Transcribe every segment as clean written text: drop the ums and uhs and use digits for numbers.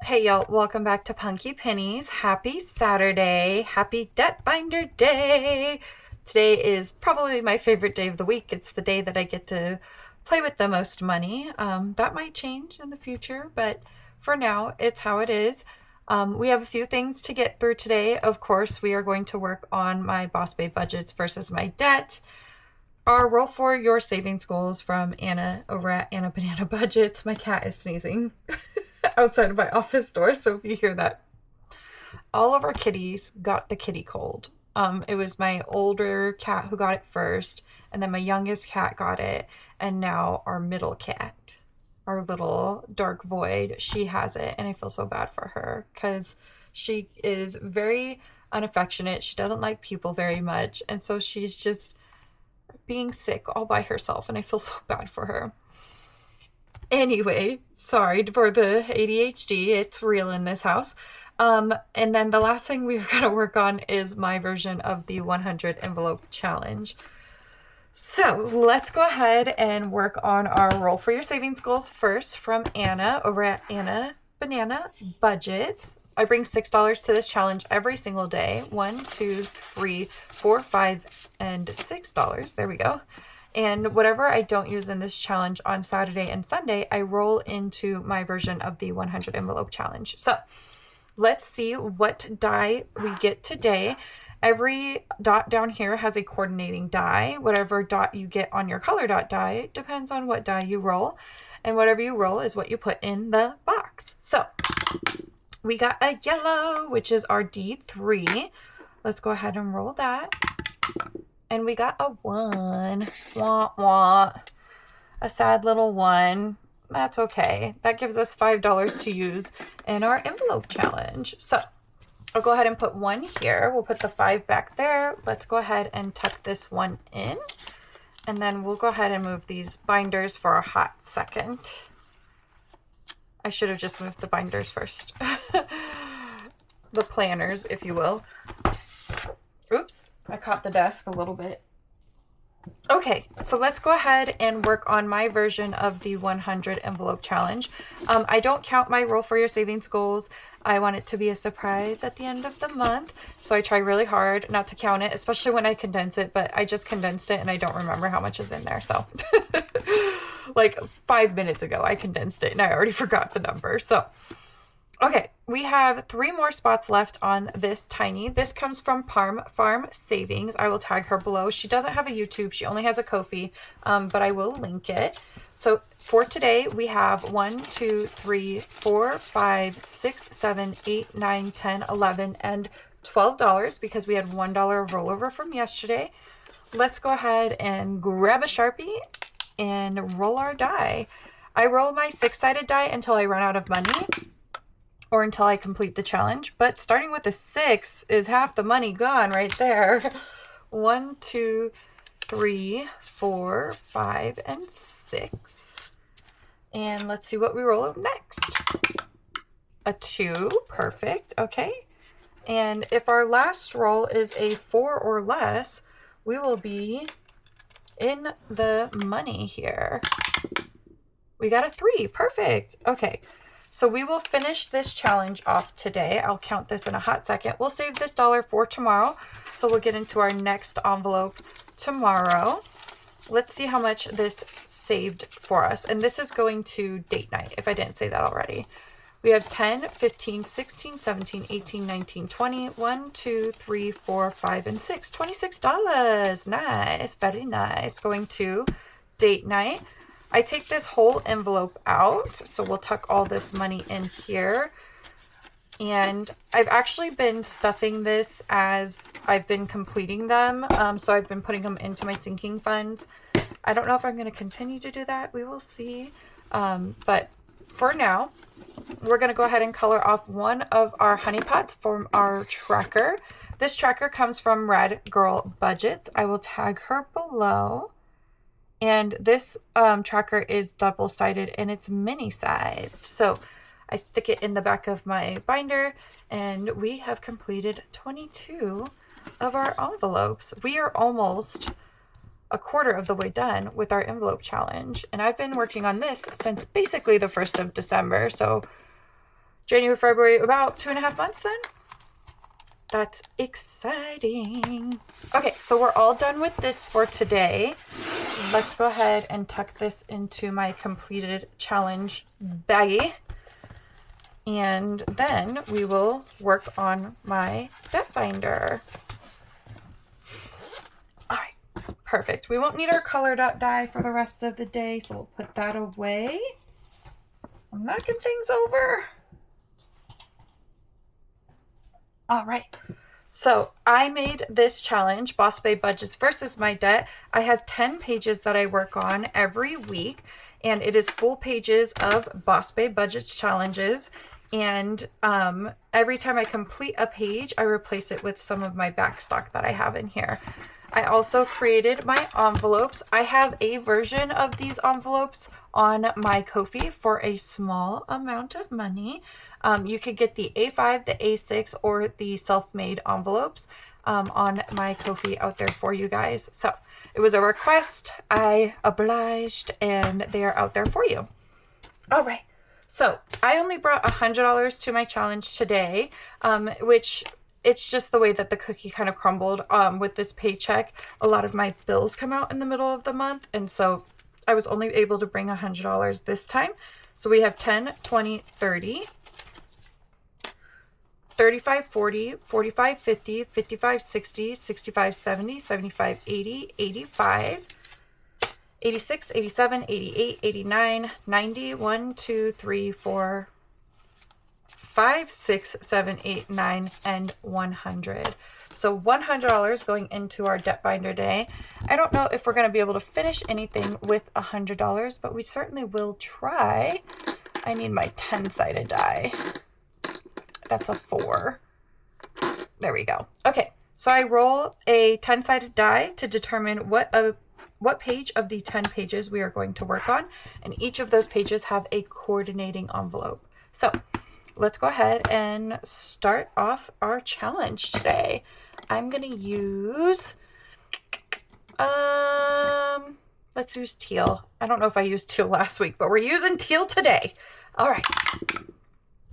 Hey y'all, welcome back to Punky Pennies. Happy Saturday. Happy Debt Binder Day. Today is probably my favorite day of the week. It's the day that I get to play with the most money. That might change in the future, but for now, it's how it is. We have a few things to get through today. Of course, we are going to work on my Boss Babe budgets versus my debt. Our roll for your savings goals from Anna over at Anna Banana Budgets. My cat is sneezing outside of my office door, so if you hear that, all of our kitties got the kitty cold. It was my older cat who got it first, and then my youngest cat got it, and now our middle cat, our little dark void, she has it, and I feel so bad for her because she is very unaffectionate. She doesn't like people very much, and so she's just being sick all by herself, and I feel so bad for her. Anyway, sorry for the ADHD. It's real in this house. And then the last thing we're going to work on is my version of the 100 envelope challenge. So let's go ahead and work on our roll for your savings goals first from Anna over at Anna Banana Budgets. I bring $6 to this challenge every single day. 1, 2, 3, 4, 5, and $6. There we go. And whatever I don't use in this challenge on Saturday and Sunday, I roll into my version of the 100 envelope challenge. So let's see what die we get today. Every dot down here has a coordinating die. Whatever dot you get on your color dot die depends on what die you roll. And whatever you roll is what you put in the box. So we got a yellow, which is our D3. Let's go ahead and roll that. And we got a 1. Wah, wah. A sad little 1. That's okay. That gives us $5 to use in our envelope challenge. So I'll go ahead and put 1 here. We'll put the 5 back there. Let's go ahead and tuck this 1 in. And then we'll go ahead and move these binders for a hot second. I should have just moved the binders first. The planners, if you will. Oops. I caught the desk a little bit. Okay, so let's go ahead and work on my version of the 100 envelope challenge. I don't count my roll for your savings goals. I want it to be a surprise at the end of the month. So I try really hard not to count it, especially when I condense it, but I just condensed it and I don't remember how much is in there. So like 5 minutes ago, I condensed it and I already forgot the number. So okay, we have 3 more spots left on this tiny. This comes from Farm Savings. I will tag her below. She doesn't have a YouTube. She only has a Ko-fi, but I will link it. So for today, we have 1, 2, 3, 4, 5, 6, 7, 8, 9, 10, 11, and $12 because we had $1 rollover from yesterday. Let's go ahead and grab a Sharpie and roll our die. I roll my 6-sided die until I run out of money, or until I complete the challenge. But starting with a 6 is half the money gone right there. 1, 2, 3, 4, 5, and 6. And let's see what we roll next. A 2, perfect, okay. And if our last roll is a 4 or less, we will be in the money here. We got a 3, perfect, okay. So we will finish this challenge off today. I'll count this in a hot second. We'll save this dollar for tomorrow. So we'll get into our next envelope tomorrow. Let's see how much this saved for us. And this is going to date night, if I didn't say that already. We have 10, 15, 16, 17, 18, 19, 20. 1, 2, 3, 4, 5, and 6. $26. Nice. Very nice. Going to date night. I take this whole envelope out, so we'll tuck all this money in here. And I've actually been stuffing this as I've been completing them. So I've been putting them into my sinking funds. I don't know if I'm going to continue to do that. We will see. But for now, we're going to go ahead and color off one of our honey pots from our tracker. This tracker comes from Red Girl Budgets. I will tag her below. And this tracker is double-sided and it's mini-sized. So I stick it in the back of my binder and we have completed 22 of our envelopes. We are almost a quarter of the way done with our envelope challenge. And I've been working on this since basically the 1st of December. So January, February, about 2.5 months then. That's exciting. Okay, so we're all done with this for today. Let's go ahead and tuck this into my completed challenge baggie. And then we will work on my debt binder. All right, perfect. We won't need our color dot die for the rest of the day, so we'll put that away. I'm knocking things over. All right. So I made this challenge, Boss Babe Budgets versus My Debt. I have 10 pages that I work on every week, and it is full pages of Boss Babe Budgets challenges. And every time I complete a page, I replace it with some of my backstock that I have in here. I also created my envelopes. I have a version of these envelopes on my Ko-fi for a small amount of money. You could get the A5, the A6, or the self-made envelopes on my Ko-fi out there for you guys. So it was a request. I obliged, and they are out there for you. All right. So I only brought $100 to my challenge today, which it's just the way that the cookie kind of crumbled with this paycheck. A lot of my bills come out in the middle of the month, and so I was only able to bring $100 this time. So we have 10, 20, 30, 35, 40, 45, 50, 55, 60, 65, 70, 75, 80, 85, 86, 87, 88, 89, 90, 1, 2, 3, 4, 5, 6, 7, 8, 9, and 100. So $100 going into our debt binder today. I don't know if we're going to be able to finish anything with $100, but we certainly will try. I need my 10-sided die. That's a 4. There we go. Okay, so I roll a 10-sided die to determine what page of the 10 pages we are going to work on, and each of those pages have a coordinating envelope. So let's go ahead and start off our challenge today. I'm going to use, let's use teal. I don't know if I used teal last week, but we're using teal today. All right.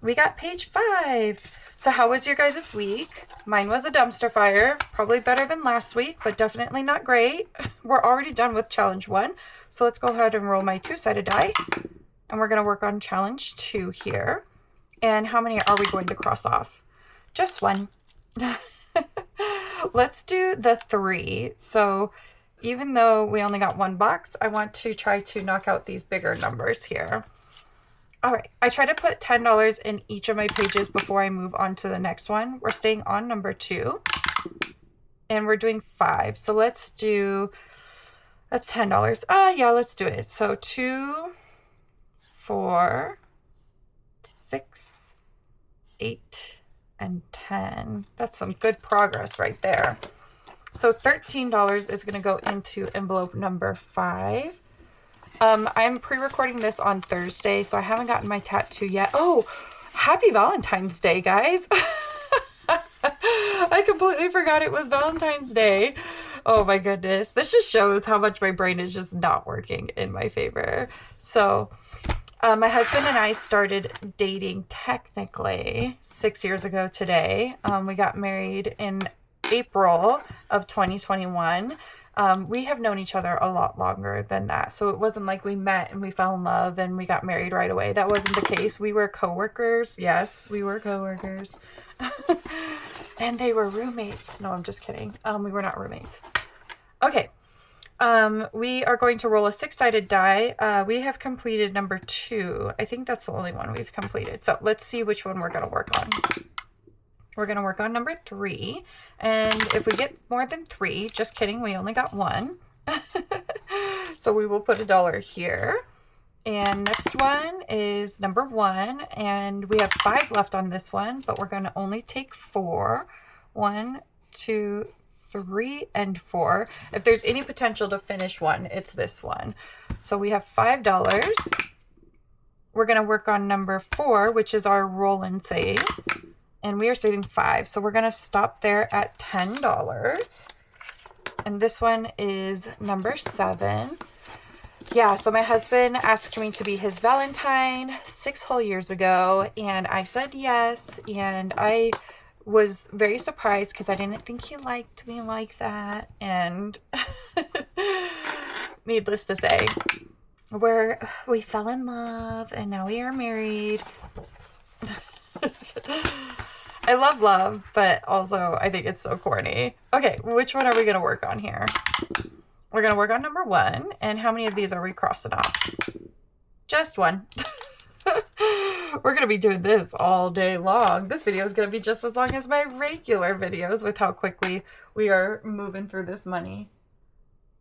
We got page 5. So how was your guys' week? Mine was a dumpster fire. Probably better than last week, but definitely not great. We're already done with challenge 1. So let's go ahead and roll my 2-sided die. And we're going to work on challenge 2 here. And how many are we going to cross off? Just 1. Let's do the 3. So even though we only got 1 box, I want to try to knock out these bigger numbers here. All right, I try to put $10 in each of my pages before I move on to the next one. We're staying on number 2, and we're doing 5. So let's do, that's $10. Yeah, let's do it. So 2, 4, 6, 8, and 10. That's some good progress right there. So $13 is going to go into envelope number 5. I'm pre-recording this on Thursday, so I haven't gotten my tattoo yet. Oh, happy Valentine's Day, guys. I completely forgot it was Valentine's Day. Oh my goodness. This just shows how much my brain is just not working in my favor. So, my husband and I started dating technically 6 years ago today. We got married in April of 2021. We have known each other a lot longer than that. So it wasn't like we met and we fell in love and we got married right away. That wasn't the case. We were coworkers. Yes, we were coworkers. And they were roommates. No, I'm just kidding. We were not roommates. Okay. We are going to roll a 6-sided die. We have completed number 2. I think that's the only one we've completed. So let's see which one we're going to work on. We're going to work on number 3. And if we get more than 3, just kidding, we only got 1. So we will put $1 here. And next one is number 1. And we have 5 left on this one, but we're going to only take 4. 1, 2, 3, and 4. If there's any potential to finish one, it's this one. So we have $5. We're going to work on number 4, which is our roll and save. And we are saving 5. So we're going to stop there at $10. And this one is number 7. Yeah, so my husband asked me to be his Valentine 6 whole years ago, and I said yes, and I was very surprised because I didn't think he liked me like that, and needless to say, we fell in love, and now we are married. I love love, but also I think it's so corny. Okay, which one are we going to work on here? We're going to work on number 1. And how many of these are we crossing off? Just 1. We're going to be doing this all day long. This video is going to be just as long as my regular videos with how quickly we are moving through this money.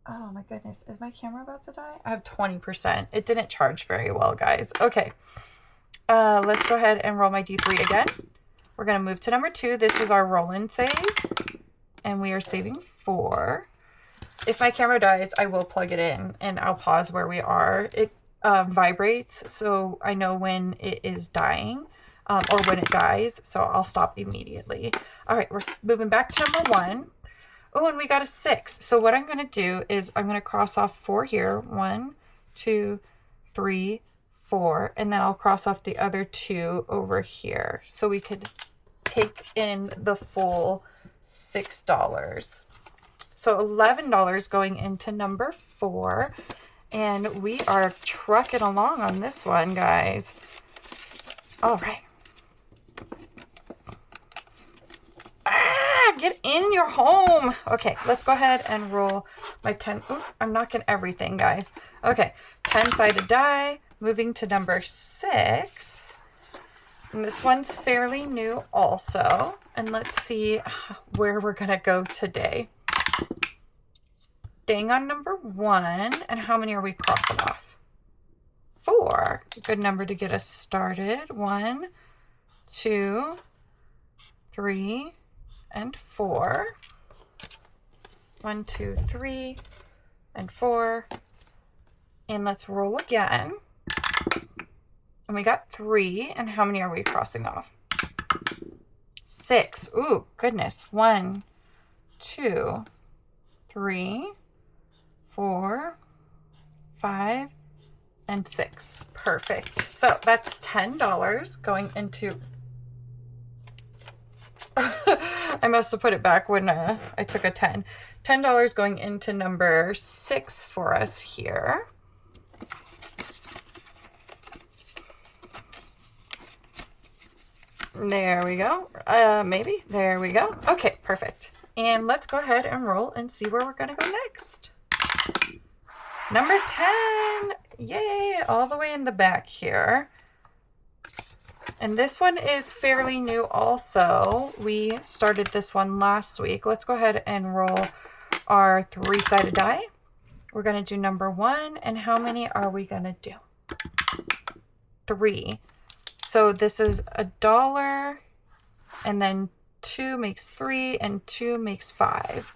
Oh my goodness. Is my camera about to die? I have 20%. It didn't charge very well, guys. Okay. Let's go ahead and roll my D3 again. We're going to move to number 2. This is our roll and save. And we are saving 4. If my camera dies, I will plug it in and I'll pause where we are. It vibrates, so I know when it is dying or when it dies, so I'll stop immediately. All right, we're moving back to number 1. Oh, and we got a 6. So what I'm going to do is I'm going to cross off 4 here. 1, 2, 3, 4, and then I'll cross off the other 2 over here so we could take in the full $6. So $11 going into number 4, and we are trucking along on this one, guys. All right. Get in your home. Okay, let's go ahead and roll my 10. Ooh, I'm knocking everything, guys. Okay, 10-sided die. Moving to number 6. And this one's fairly new also. And let's see where we're going to go today. Staying on number 1. And how many are we crossing off? 4. Good number to get us started. 1, 2, 3, and 4. 1, 2, 3, and 4. And let's roll again. And we got 3. And how many are we crossing off? 6. Ooh, goodness. 1, 2, 3, 4, 5, and 6. Perfect. So that's $10 going into... I must have put it back when I took a 10. $10 going into number 6 for us here. There we go. Maybe. There we go. Okay, perfect. And let's go ahead and roll and see where we're going to go next. Number 10. Yay! All the way in the back here. And this one is fairly new also. We started this one last week. Let's go ahead and roll our 3-sided die. We're going to do number 1. And how many are we going to do? 3. So this is $1, and then 2 makes 3, and 2 makes 5.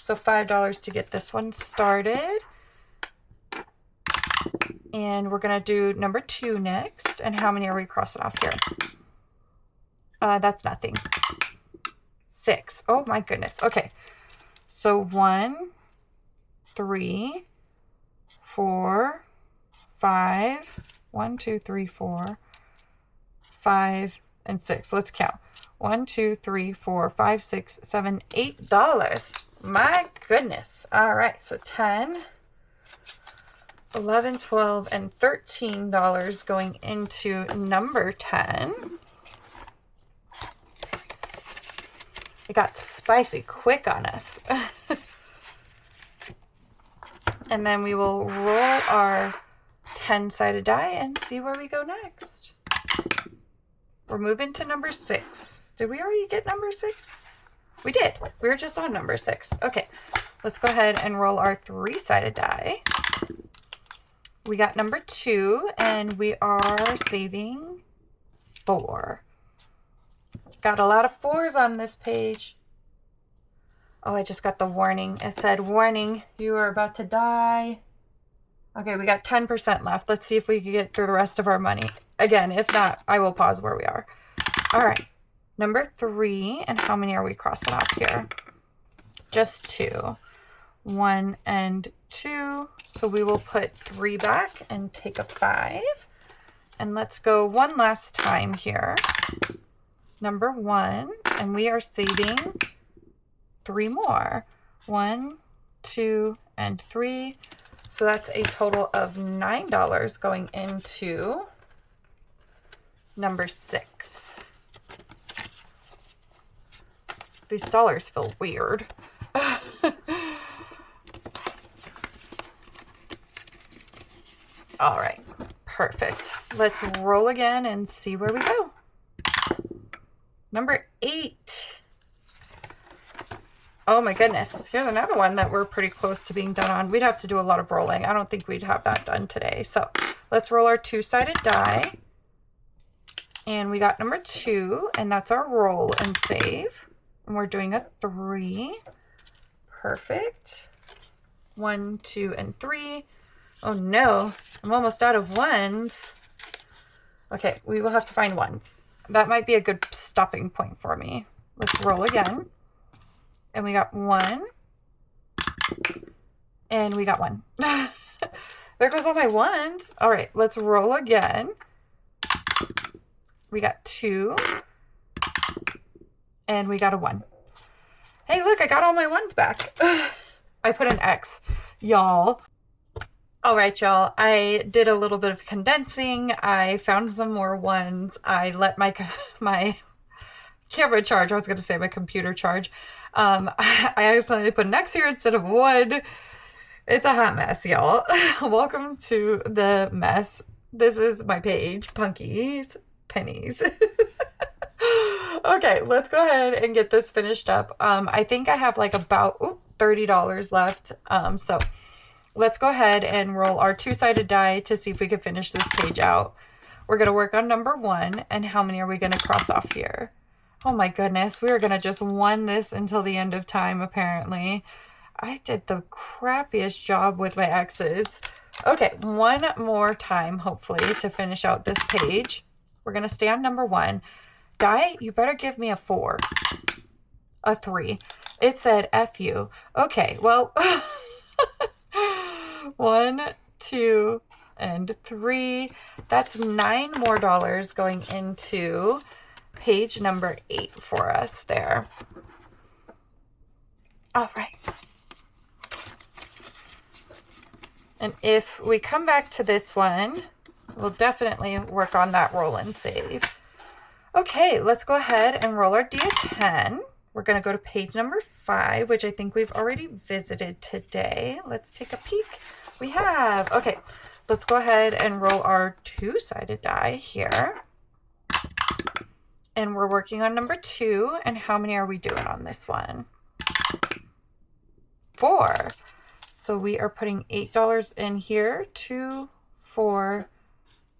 So $5 to get this one started. And we're going to do number 2 next. And how many are we crossing off here? That's nothing. 6. Oh my goodness. Okay. So 1, 3, 4, 5. 1, 2, 3, 4, 5, and 6. Let's count. 1, 2, 3, 4, 5, 6, 7, $8. My goodness. All right. So 10, 11, 12, and $13 going into number 10. It got spicy quick on us. And then we will roll our 10-sided die and see where we go next. We're moving to number 6. Did we already get number 6? We did. We were just on number 6. Okay, let's go ahead and roll our 3-sided die. We got number 2, and we are saving 4. Got a lot of 4s on this page. Oh, I just got the warning. It said, warning, you are about to die. Okay, we got 10% left. Let's see if we can get through the rest of our money. Again, if not, I will pause where we are. All right, number 3, and how many are we crossing off here? Just 2. 1 and 2. So we will put 3 back and take a 5. And let's go one last time here. Number 1, and we are saving 3 more. 1, 2, and 3. So that's a total of $9 going into number 6. These dollars feel weird. All right, perfect. Let's roll again and see where we go. Number 8. Oh my goodness, here's another one that we're pretty close to being done on. We'd have to do a lot of rolling. I don't think we'd have that done today. So let's roll our 2-sided die. And we got number 2, and that's our roll and save. And we're doing a 3. Perfect. 1, 2, and 3. Oh no, I'm almost out of ones. Okay, we will have to find ones. That might be a good stopping point for me. Let's roll again. And we got 1. And we got 1. There goes all my ones. All right, let's roll again. We got 2. And we got a 1. Hey, look, I got all my ones back. I put an X, y'all. All right, y'all, I did a little bit of condensing. I found some more ones. I let my camera charge. I was going to say my computer charge. I accidentally put an X here instead of 1. It's a hot mess, y'all. Welcome to the mess. This is my page, punkypennies. Okay, let's go ahead and get this finished up. I think I have like about $30 left. So let's go ahead and roll our 2-sided die to see if we can finish this page out. We're going to work on number 1. And how many are we going to cross off here? Oh my goodness, we are going to just won this until the end of time, apparently. I did the crappiest job with my X's. Okay, one more time, hopefully, to finish out this page. We're going to stay on number 1. Die, you better give me a 4. A 3. It said F you. Okay, well... 1, 2, and 3. That's $9 more going into page number 8 for us there. All right. And if we come back to this one, we'll definitely work on that roll and save. Okay, let's go ahead and roll our D10. We're going to go to page number 5, which I think we've already visited today. Let's take a peek. We have. Okay, let's go ahead and roll our 2-sided die here. And we're working on number 2. And how many are we doing on this one? 4. So we are putting $8 in here. 2, 4,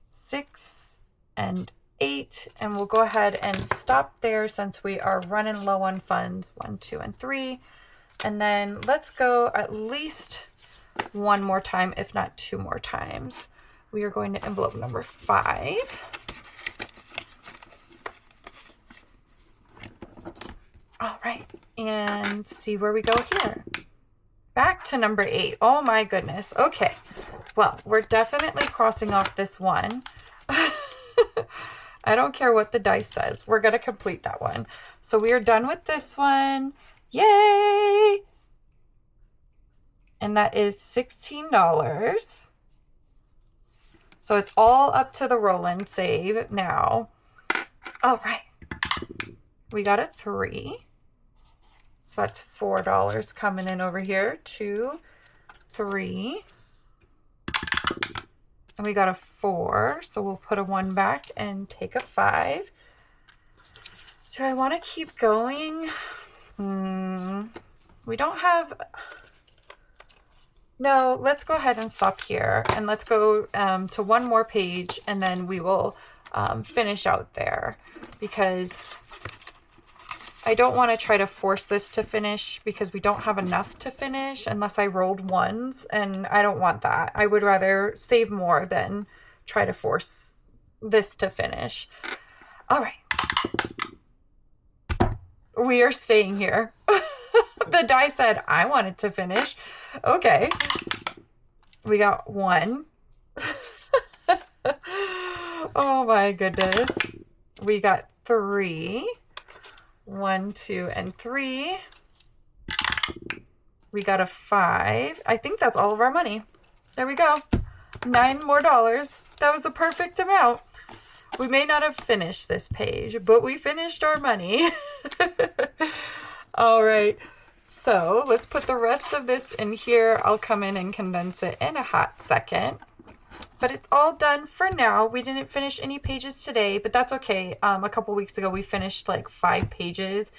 6, and 8. And we'll go ahead and stop there since we are running low on funds. 1, 2, and 3. And then let's go at least one more time, if not 2 more times. We are going to envelope number 5. All right, and see where we go here. Back to number 8. Oh my goodness. Okay, well, we're definitely crossing off this one. I don't care what the dice says. We're going to complete that one. So we are done with this one. Yay! And that is $16. So it's all up to the roll and save now. All right. We got a 3. So that's $4 coming in over here. 2, 3. And we got a 4. So we'll put a 1 back and take a 5. Do I want to keep going? We don't have... No, let's go ahead and stop here. And let's go to one more page. And then we will finish out there. Because... I don't want to try to force this to finish because we don't have enough to finish unless I rolled ones, and I don't want that. I would rather save more than try to force this to finish. All right. We are staying here. The die said I wanted to finish. Okay. We got 1. Oh my goodness. We got 3. 1, 2, and 3. We got a 5. I think that's all of our money. There we go. $9 more. That was a perfect amount. We may not have finished this page, but we finished our money. All right. So let's put the rest of this in here. I'll come in and condense it in a hot second. But it's all done for now. We didn't finish any pages today, but that's okay. A couple weeks ago, we finished like 5 pages.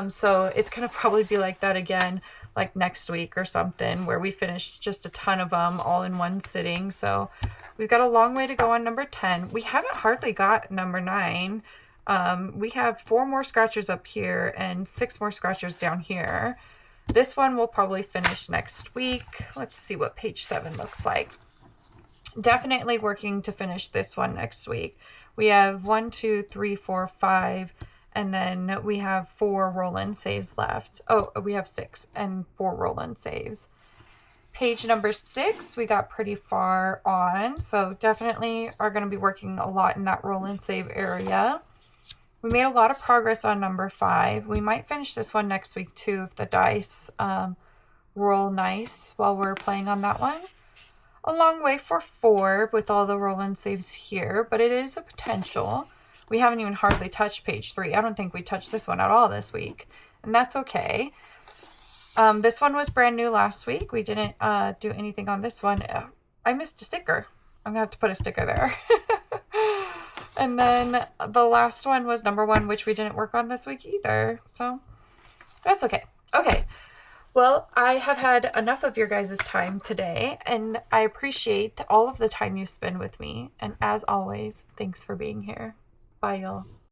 So it's going to probably be like that again, like next week or something, where we finished just a ton of them all in one sitting. So we've got a long way to go on number 10. We haven't hardly got number 9. We have 4 more scratchers up here and 6 more scratchers down here. This one will probably finish next week. Let's see what page 7 looks like. Definitely working to finish this one next week. We have 1, 2, 3, 4, 5, and then we have 4 roll-in saves left. Oh, we have 6 and 4 roll-in saves. Page number 6, we got pretty far on, so definitely are going to be working a lot in that roll-in save area. We made a lot of progress on number 5. We might finish this one next week too if the dice roll nice while we're playing on that one. A long way for 4 with all the roll-in saves here, but it is a potential. We haven't even hardly touched page 3. I don't think we touched this one at all this week, and that's okay. This one was brand new last week. We didn't do anything on this one. I missed a sticker. I'm gonna have to put a sticker there. And then the last one was number 1, which we didn't work on this week either. So that's okay. Okay. Well, I have had enough of your guys' time today, and I appreciate all of the time you spend with me. And as always, thanks for being here. Bye, y'all.